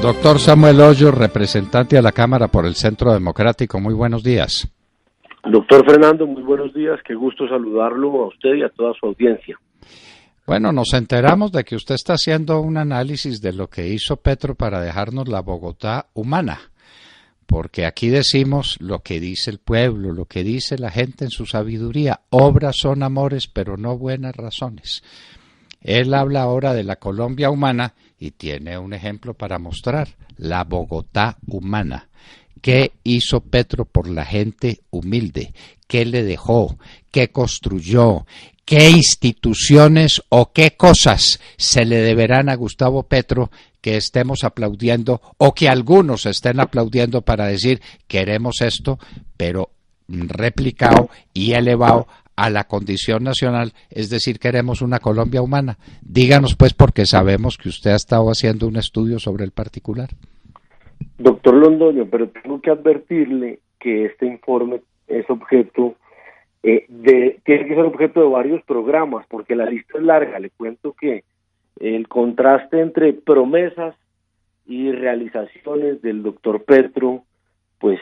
Doctor Samuel Hoyos, representante a la Cámara por el Centro Democrático, muy buenos días. Doctor Fernando, muy buenos días, qué gusto saludarlo a usted y a toda su audiencia. Bueno, nos enteramos de que usted está haciendo un análisis de lo que hizo Petro para dejarnos la Bogotá humana, porque aquí decimos lo que dice el pueblo, lo que dice la gente en su sabiduría, obras son amores, pero no buenas razones. Él habla ahora de la Colombia humana y tiene un ejemplo para mostrar, la Bogotá humana. ¿Qué hizo Petro por la gente humilde? ¿Qué le dejó? ¿Qué construyó? ¿Qué instituciones o qué cosas se le deberán a Gustavo Petro que estemos aplaudiendo o que algunos estén aplaudiendo para decir queremos esto, pero replicado y elevado a la condición nacional, es decir, queremos una Colombia humana? Díganos pues, porque sabemos que usted ha estado haciendo un estudio sobre el particular. Doctor Londoño, pero tengo que advertirle que este informe es objeto tiene que ser objeto de varios programas, porque la lista es larga. Le cuento que el contraste entre promesas y realizaciones del doctor Petro, pues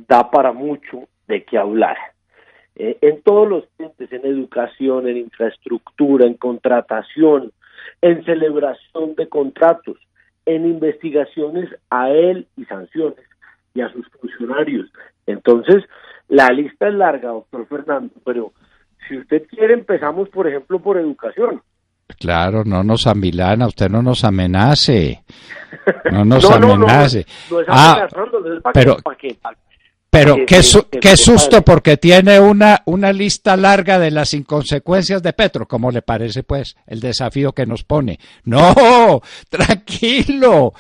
da para mucho de qué hablar. En todos los frentes, en educación, en infraestructura, en contratación, en celebración de contratos, en investigaciones a él y sanciones y a sus funcionarios. Entonces, la lista es larga, doctor Fernando, pero si usted quiere empezamos, por ejemplo, por educación. Claro, no nos amilana, usted no nos amenace, no nos amenace. No es amenazando, no es pero qué susto, porque tiene una lista larga de las inconsecuencias de Petro. ¿Cómo le parece, pues, el desafío que nos pone? No, tranquilo.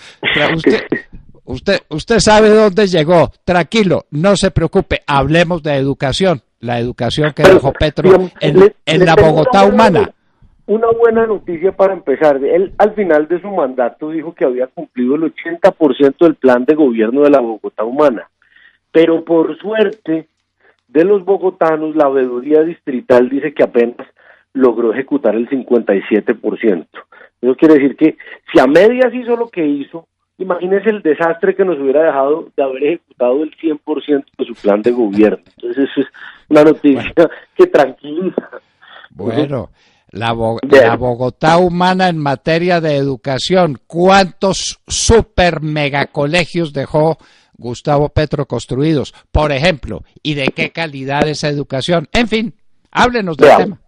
Usted sabe dónde llegó. Tranquilo, no se preocupe. Hablemos de educación. La educación que dejó Petro en la Bogotá humana. Una buena noticia para empezar. Él, al final de su mandato, dijo que había cumplido el 80% del plan de gobierno de la Bogotá humana. Pero por suerte de los bogotanos, la veeduría distrital dice que apenas logró ejecutar el 57%. Eso quiere decir que si a medias hizo lo que hizo, imagínese el desastre que nos hubiera dejado de haber ejecutado el 100% de su plan de gobierno. Entonces eso es una noticia que tranquiliza. Bueno, la Bogotá humana en materia de educación, ¿cuántos super megacolegios dejó Gustavo Petro construidos, por ejemplo, y de qué calidad esa educación? En fin, háblenos del tema.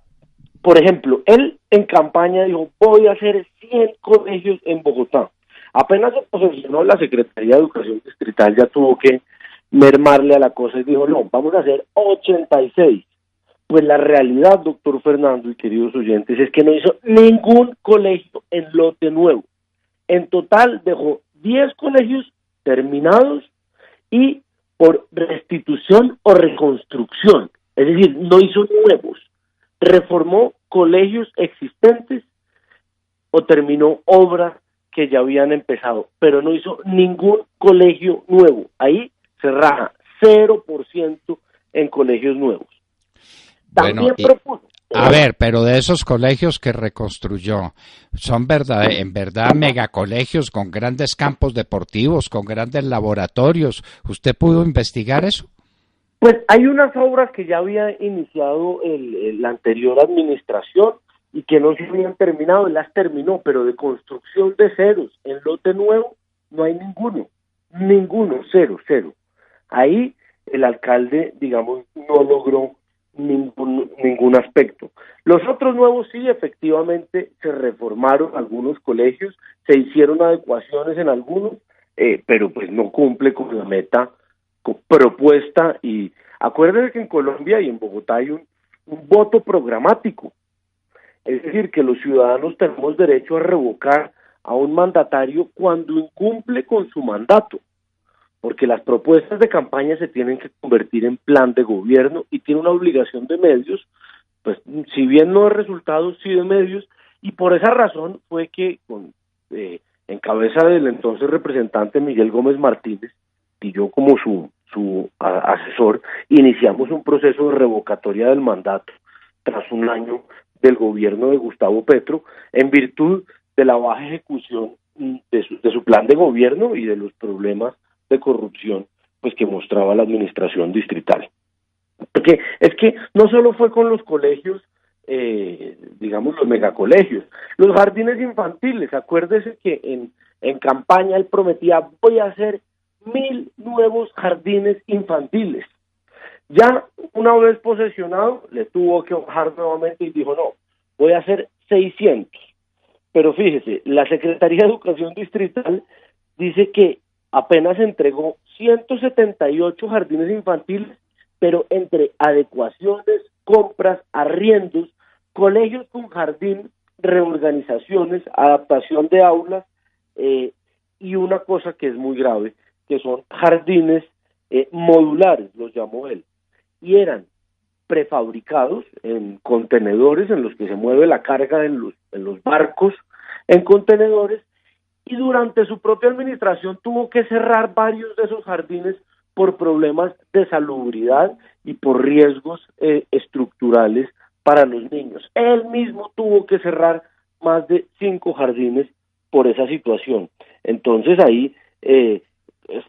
Por ejemplo, él en campaña dijo, voy a hacer 100 colegios en Bogotá. Apenas se posesionó la Secretaría de Educación Distrital, ya tuvo que mermarle a la cosa y dijo, no, vamos a hacer 86. Pues la realidad, doctor Fernando y queridos oyentes, es que no hizo ningún colegio en lote nuevo. En total dejó 10 colegios terminados y por restitución o reconstrucción, es decir, no hizo nuevos, reformó colegios existentes o terminó obras que ya habían empezado, pero no hizo ningún colegio nuevo. Ahí se raja 0% en colegios nuevos. También propuso. A ver, pero de esos colegios que reconstruyó, ¿son en verdad megacolegios con grandes campos deportivos, con grandes laboratorios? ¿Usted pudo investigar eso? Pues hay unas obras que ya había iniciado la anterior administración y que no se habían terminado, él las terminó, pero de construcción de ceros, en lote nuevo, no hay ninguno, cero. Ahí el alcalde, digamos, no logró ningún aspecto. Los otros nuevos sí, efectivamente, se reformaron algunos colegios, se hicieron adecuaciones en algunos, pero pues no cumple con la meta propuesta. Y acuérdense que en Colombia y en Bogotá hay un voto programático, es decir, que los ciudadanos tenemos derecho a revocar a un mandatario cuando incumple con su mandato, porque las propuestas de campaña se tienen que convertir en plan de gobierno y tiene una obligación de medios, pues si bien no de resultados, sí de medios, y por esa razón fue que en cabeza del entonces representante Miguel Gómez Martínez y yo como su asesor, iniciamos un proceso de revocatoria del mandato tras un año del gobierno de Gustavo Petro, en virtud de la baja ejecución de su plan de gobierno y de los problemas de corrupción pues que mostraba la administración distrital. Porque es que no solo fue con los colegios, digamos los megacolegios, los jardines infantiles. Acuérdese que en campaña él prometía: voy a hacer 1.000 nuevos jardines infantiles. Ya una vez posesionado, le tuvo que bajar nuevamente y dijo: no, voy a hacer 600. Pero fíjese, la Secretaría de Educación Distrital dice que apenas entregó 178 jardines infantiles, pero entre adecuaciones, compras, arriendos, colegios con jardín, reorganizaciones, adaptación de aulas, y una cosa que es muy grave, que son jardines modulares, los llamó él, y eran prefabricados en contenedores en los que se mueve la carga en los barcos, en contenedores, y durante su propia administración tuvo que cerrar varios de esos jardines por problemas de salubridad y por riesgos estructurales para los niños. Él mismo tuvo que cerrar más de 5 jardines por esa situación. Entonces ahí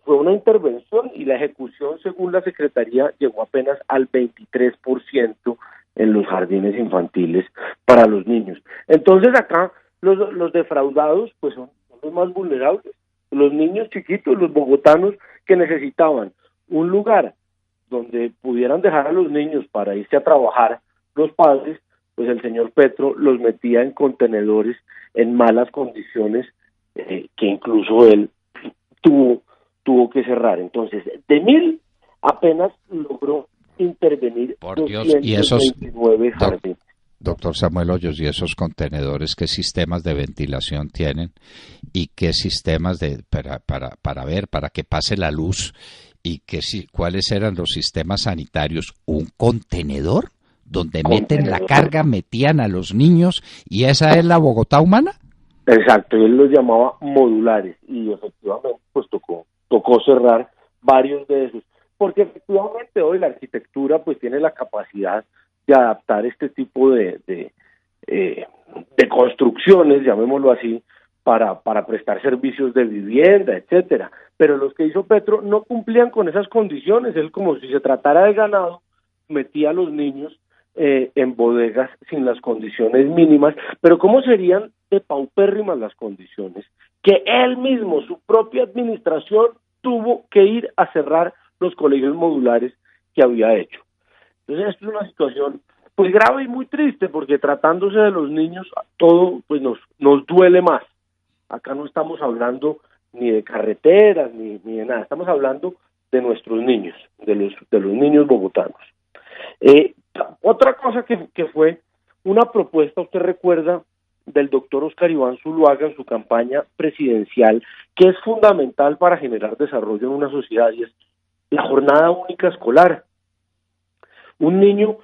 fue una intervención y la ejecución, según la Secretaría, llegó apenas al 23% en los jardines infantiles para los niños. Entonces acá los defraudados pues son los más vulnerables, los niños chiquitos, los bogotanos que necesitaban un lugar donde pudieran dejar a los niños para irse a trabajar los padres, pues el señor Petro los metía en contenedores en malas condiciones, que incluso él tuvo que cerrar. Entonces, de 1.000 apenas logró intervenir. Por Dios, y esos 229 jardines. Doctor Samuel Hoyos, ¿y esos contenedores qué sistemas de ventilación tienen y qué sistemas para que pase la luz y cuáles eran los sistemas sanitarios? ¿Un contenedor donde meten la carga, metían a los niños y esa es la Bogotá humana? Exacto, él los llamaba modulares y efectivamente pues tocó cerrar varios de esos, porque efectivamente hoy la arquitectura pues tiene la capacidad de adaptar este tipo de construcciones, llamémoslo así, para prestar servicios de vivienda, etcétera. Pero los que hizo Petro no cumplían con esas condiciones. Él, como si se tratara de ganado, metía a los niños en bodegas sin las condiciones mínimas. Pero ¿cómo serían de paupérrimas las condiciones? Que él mismo, su propia administración, tuvo que ir a cerrar los colegios modulares que había hecho. Entonces esto es una situación pues grave y muy triste, porque tratándose de los niños todo pues nos duele más. Acá no estamos hablando ni de carreteras ni de nada, estamos hablando de nuestros niños, de los niños bogotanos. Otra cosa que fue una propuesta, usted recuerda, del doctor Oscar Iván Zuluaga en su campaña presidencial, que es fundamental para generar desarrollo en una sociedad, y es la jornada única escolar. Un niño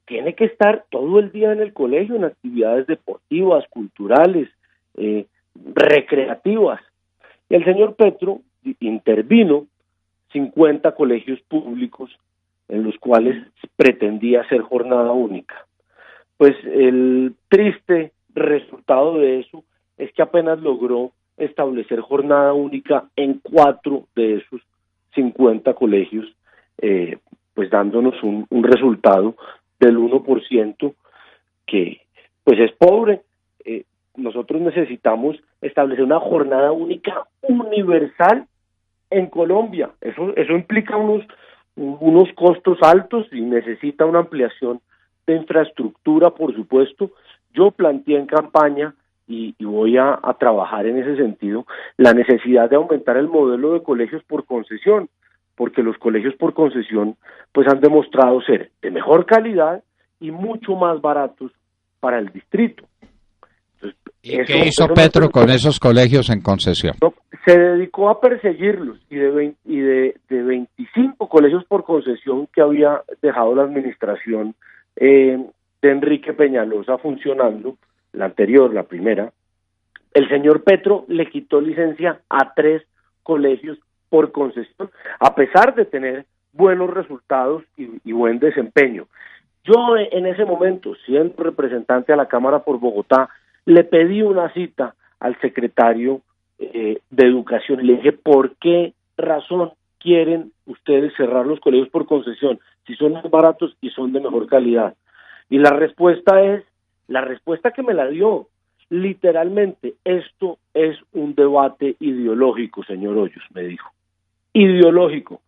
tiene que estar todo el día en el colegio, en actividades deportivas, culturales, recreativas. Y el señor Petro intervino 50 colegios públicos en los cuales pretendía hacer jornada única. Pues el triste resultado de eso es que apenas logró establecer jornada única en 4 de esos 50 colegios, pues dándonos un resultado del 1%, que pues es pobre. Nosotros necesitamos establecer una jornada única universal en Colombia. Eso implica unos costos altos y necesita una ampliación de infraestructura, por supuesto. Yo planteé en campaña y voy a trabajar en ese sentido la necesidad de aumentar el modelo de colegios por concesión, porque los colegios por concesión pues han demostrado ser de mejor calidad y mucho más baratos para el distrito. Entonces, ¿y qué hizo Petro con esos colegios en concesión? Se dedicó a perseguirlos, y de 25 colegios por concesión que había dejado la administración de Enrique Peñalosa funcionando, la anterior, la primera, el señor Petro le quitó licencia a 3 colegios por concesión, a pesar de tener buenos resultados y buen desempeño. Yo en ese momento, siendo representante a la Cámara por Bogotá, le pedí una cita al secretario de Educación y le dije, ¿por qué razón quieren ustedes cerrar los colegios por concesión si son más baratos y son de mejor calidad? Y la respuesta que me la dio, literalmente, esto es un debate ideológico, señor Hoyos, me dijo, ideológico.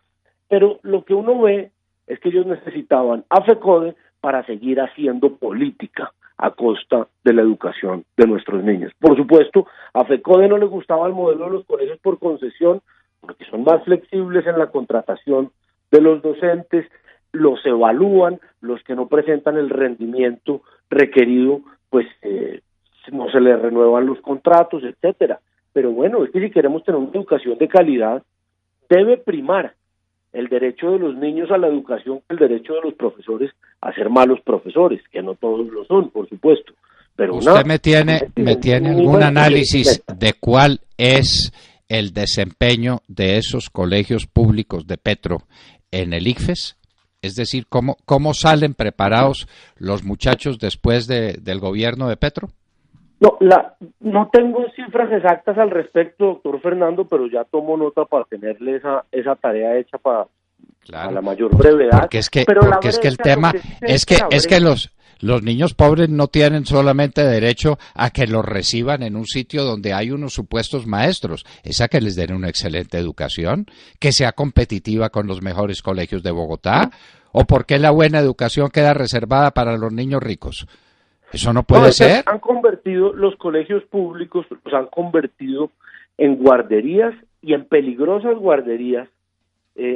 Pero lo que uno ve es que ellos necesitaban a FECODE para seguir haciendo política a costa de la educación de nuestros niños. Por supuesto, a FECODE no le gustaba el modelo de los colegios por concesión porque son más flexibles en la contratación de los docentes, los evalúan, los que no presentan el rendimiento requerido, pues no se les renuevan los contratos, etcétera. Pero bueno, es que si queremos tener una educación de calidad, debe primar el derecho de los niños a la educación que el derecho de los profesores a ser malos profesores, que no todos lo son, por supuesto. Pero ¿usted me tiene algún análisis de cuál es el desempeño de esos colegios públicos de Petro en el ICFES? Es decir, ¿cómo salen preparados los muchachos después del gobierno de Petro? No tengo cifras exactas al respecto, doctor Fernando, pero ya tomo nota para tenerle esa tarea hecha para la mayor brevedad. Porque es que el tema es que los niños pobres no tienen solamente derecho a que los reciban en un sitio donde hay unos supuestos maestros, es a que les den una excelente educación, que sea competitiva con los mejores colegios de Bogotá, o por qué la buena educación queda reservada para los niños ricos. Eso no puede ser. Han convertido los colegios públicos, los han convertido en guarderías y en peligrosas guarderías,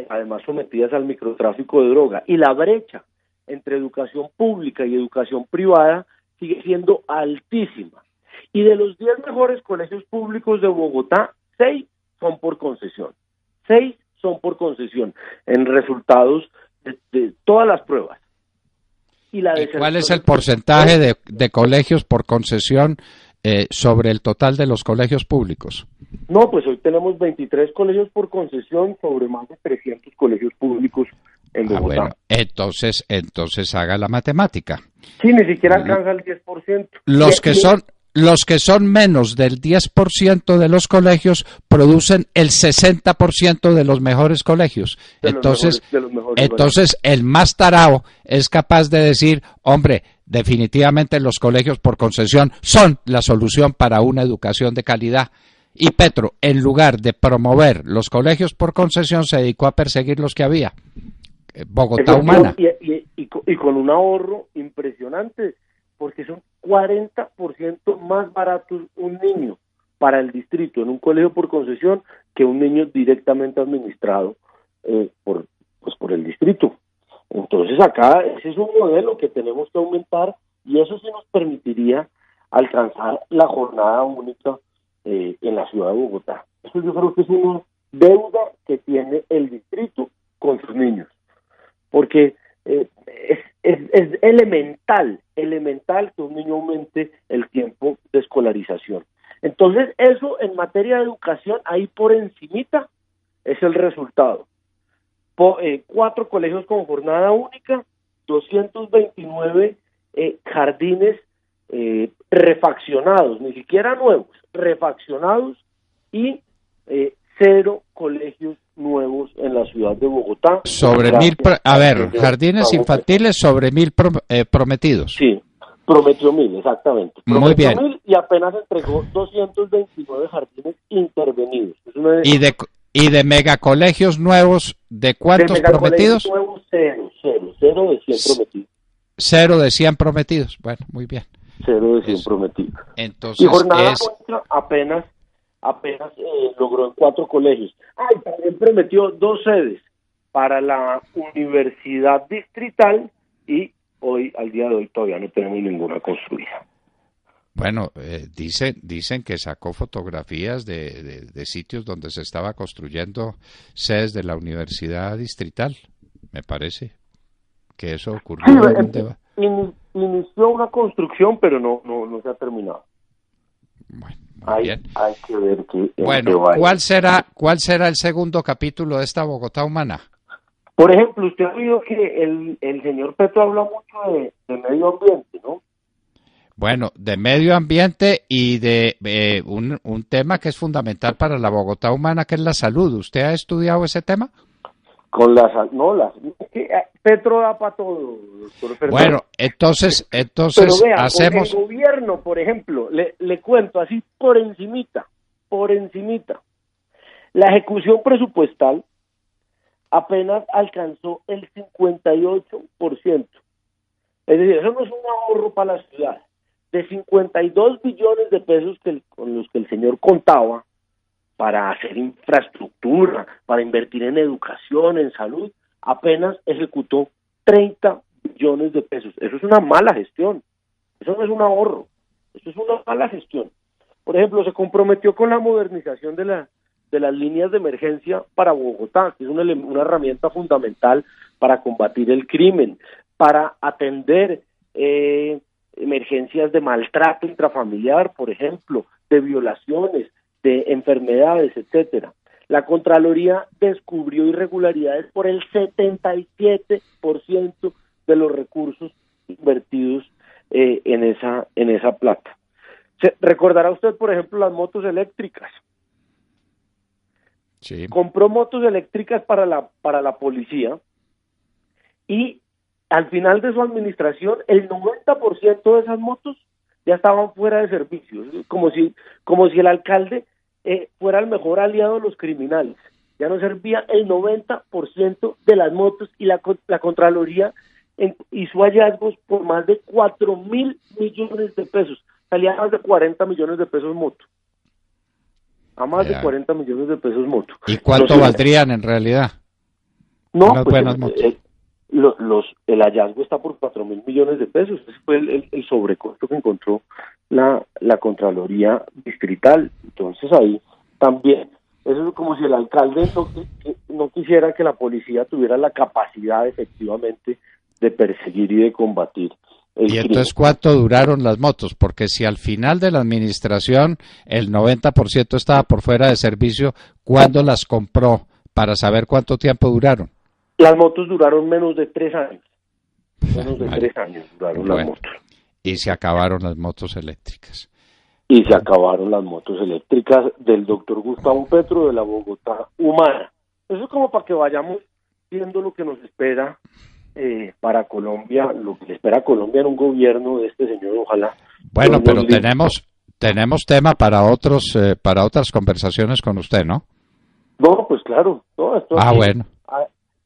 además sometidas al microtráfico de droga. Y la brecha entre educación pública y educación privada sigue siendo altísima. Y de los 10 mejores colegios públicos de Bogotá, 6 son por concesión. 6 son por concesión en resultados de todas las pruebas. ¿Y cuál es el porcentaje de colegios por concesión sobre el total de los colegios públicos? No, pues hoy tenemos 23 colegios por concesión sobre más de 300 colegios públicos en Bogotá. Bueno, entonces haga la matemática. Sí, ni siquiera alcanza el 10%. Los que son menos del 10% de los colegios producen el 60% de los mejores colegios. Entonces, el más tarao es capaz de decir, hombre, definitivamente los colegios por concesión son la solución para una educación de calidad. Y Petro, en lugar de promover los colegios por concesión, se dedicó a perseguir los que había. Bogotá Humana. Y con un ahorro impresionante, porque son 40% más baratos un niño para el distrito en un colegio por concesión que un niño directamente administrado por el distrito. Entonces acá ese es un modelo que tenemos que aumentar y eso sí nos permitiría alcanzar la jornada única en la ciudad de Bogotá. Eso yo creo que es una deuda que tiene el distrito con sus niños, porque es elemental que un niño aumente el tiempo de escolarización. Entonces eso en materia de educación, ahí por encimita es el resultado. 4 colegios con jornada única, 229 jardines refaccionados, ni siquiera nuevos, refaccionados, y 0 colegios nuevos en la ciudad de Bogotá. Sobre 1000, jardines infantiles sobre 1000 prometidos. Sí, prometió 1000, exactamente. Muy bien. 1000 y apenas entregó 229 jardines intervenidos. ¿Y de megacolegios nuevos, de cuántos prometidos? Nuevos, 0 de 100 prometidos. 0 de 100 prometidos, bueno, muy bien. 0 de 100 prometidos. Entonces, y jornada apenas logró en 4 colegios. Y también prometió 2 sedes para la universidad distrital y hoy, al día de hoy, todavía no tenemos ninguna construida. Bueno, dicen que sacó fotografías de sitios donde se estaba construyendo sedes de la universidad distrital, me parece que eso ocurrió. Inició una construcción, pero no se ha terminado. Bueno, hay que ver qué. Bueno, ¿cuál será el segundo capítulo de esta Bogotá Humana? Por ejemplo, usted ha oído que el señor Petro habla mucho de medio ambiente, ¿no? Bueno, de medio ambiente y de un tema que es fundamental para la Bogotá humana, que es la salud. ¿Usted ha estudiado ese tema? Con las, no, las, es que Petro da para todo, doctor Fernando. Bueno, entonces Pero vea, hacemos... el gobierno, por ejemplo, le cuento así por encimita, la ejecución presupuestal apenas alcanzó el 58%. Es decir, eso no es un ahorro para la ciudad. De 52 billones de pesos con los que el señor contaba para hacer infraestructura, para invertir en educación, en salud, apenas ejecutó 30 billones de pesos. Eso es una mala gestión. Eso no es un ahorro. Eso es una mala gestión. Por ejemplo, se comprometió con la modernización de las líneas de emergencia para Bogotá, que es una herramienta fundamental para combatir el crimen, para atender emergencias de maltrato intrafamiliar, por ejemplo, de violaciones, de enfermedades, etcétera. La Contraloría descubrió irregularidades por el 77% de los recursos invertidos en esa plata. Recordará usted, por ejemplo, las motos eléctricas. Sí. Compró motos eléctricas para la policía y al final de su administración el 90% de esas motos ya estaban fuera de servicio, como si el alcalde fuera el mejor aliado de los criminales. Ya no servía el 90% de las motos y la Contraloría hizo hallazgos por más de 4.000 millones de pesos. Salía a más de 40 millones de pesos moto. A más de 40 millones de pesos moto. ¿Y cuánto valdrían en realidad? No, unas buenas motos. El hallazgo está por 4.000 millones de pesos. Ese fue el sobrecosto que encontró la Contraloría Distrital. Entonces ahí también, eso es como si el alcalde no quisiera que la policía tuviera la capacidad efectivamente de perseguir y de combatir el crimen. ¿Y entonces cuánto duraron las motos? Porque si al final de la administración el 90% estaba por fuera de servicio, ¿cuándo las compró? Para saber cuánto tiempo duraron. Las motos duraron menos de 3 años. Menos de 3 años duraron las motos. Y se acabaron las motos eléctricas. Y se acabaron las motos eléctricas del doctor Gustavo Petro de la Bogotá humana. Eso es como para que vayamos viendo lo que nos espera para Colombia, lo que le espera a Colombia en un gobierno de este señor, ojalá. Bueno, pero tenemos tema para otras conversaciones con usted, ¿no? No, pues claro. No, bueno.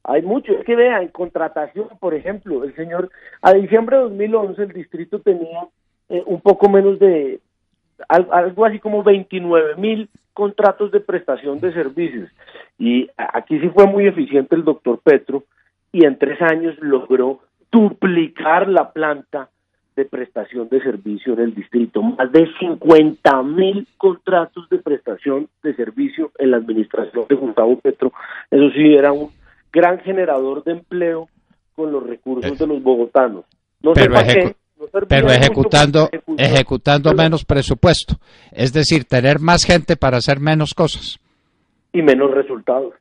Hay mucho, es que vea, en contratación, por ejemplo, el señor, a diciembre de 2011 el distrito tenía un poco menos de, algo así como 29.000 contratos de prestación de servicios, y aquí sí fue muy eficiente el doctor Petro, y en 3 años logró duplicar la planta de prestación de servicio en el distrito, más de 50.000 contratos de prestación de servicio en la administración de Gustavo Petro. Eso sí era un gran generador de empleo con los recursos de los bogotanos. Pero ejecutando menos presupuesto, es decir, tener más gente para hacer menos cosas. Y menos resultados.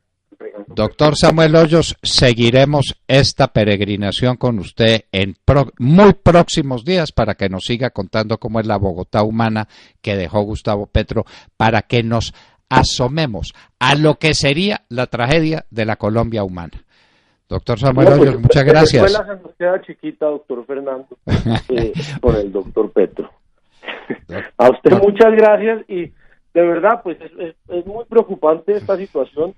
Doctor Samuel Hoyos, seguiremos esta peregrinación con usted en muy próximos días para que nos siga contando cómo es la Bogotá humana que dejó Gustavo Petro, para que nos asomemos a lo que sería la tragedia de la Colombia humana. Doctor Samuel Hoyos, muchas gracias. La escuela se nos queda chiquita, doctor Fernando, con el doctor Petro. A usted muchas gracias, y de verdad, pues es muy preocupante esta situación.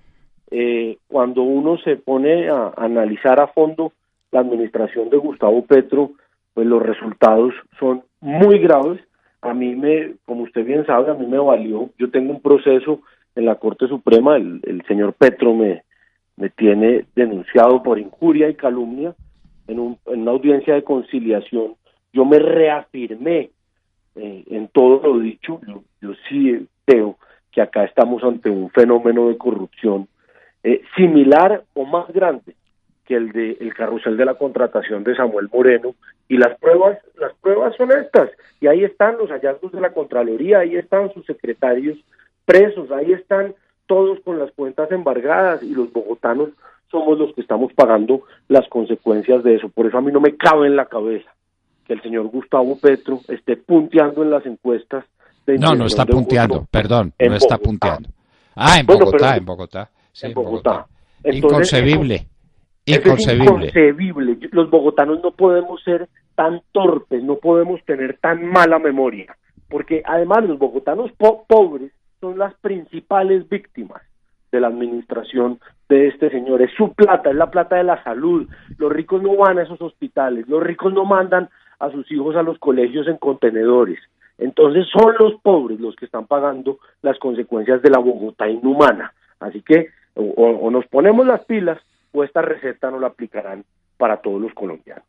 Cuando uno se pone a analizar a fondo la administración de Gustavo Petro, pues los resultados son muy graves. A mí como usted bien sabe, a mí me valió, yo tengo un proceso en la Corte Suprema, el señor Petro me tiene denunciado por injuria y calumnia en una audiencia de conciliación. Yo me reafirmé en todo lo dicho. Yo sí creo que acá estamos ante un fenómeno de corrupción similar o más grande que el carrusel de la contratación de Samuel Moreno, y las pruebas son estas, y ahí están los hallazgos de la Contraloría, ahí están sus secretarios presos, ahí están todos con las cuentas embargadas, y los bogotanos somos los que estamos pagando las consecuencias de eso. Por eso a mí no me cabe en la cabeza que el señor Gustavo Petro esté punteando en las encuestas de No, no intención está de voto punteando, perdón, en no está Bogotá. punteando. Ah, en Bueno, Bogotá, pero en Bogotá. Sí, en en Bogotá. Entonces, Inconcebible, eso es inconcebible. inconcebible. Los bogotanos no podemos ser tan torpes, no podemos tener tan mala memoria, porque además los bogotanos pobres son las principales víctimas de la administración de este señor. Es su plata, es la plata de la salud. Los ricos no van a esos hospitales, los ricos no mandan a sus hijos a los colegios en contenedores. Entonces son los pobres los que están pagando las consecuencias de la Bogotá inhumana. Así que o nos ponemos las pilas o esta receta no la aplicarán para todos los colombianos.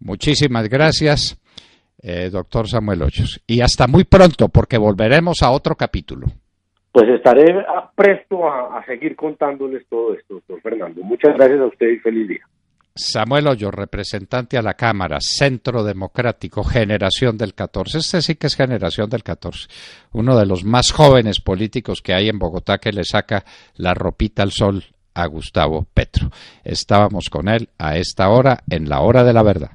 Muchísimas gracias, doctor Samuel Hoyos. Y hasta muy pronto, porque volveremos a otro capítulo. Pues estaré presto a seguir contándoles todo esto, doctor Fernando. Muchas gracias a usted y feliz día. Samuel Hoyos, representante a la Cámara, Centro Democrático, Generación del 14. Este sí que es Generación del 14. Uno de los más jóvenes políticos que hay en Bogotá que le saca la ropita al sol a Gustavo Petro. Estábamos con él a esta hora, en la hora de la verdad.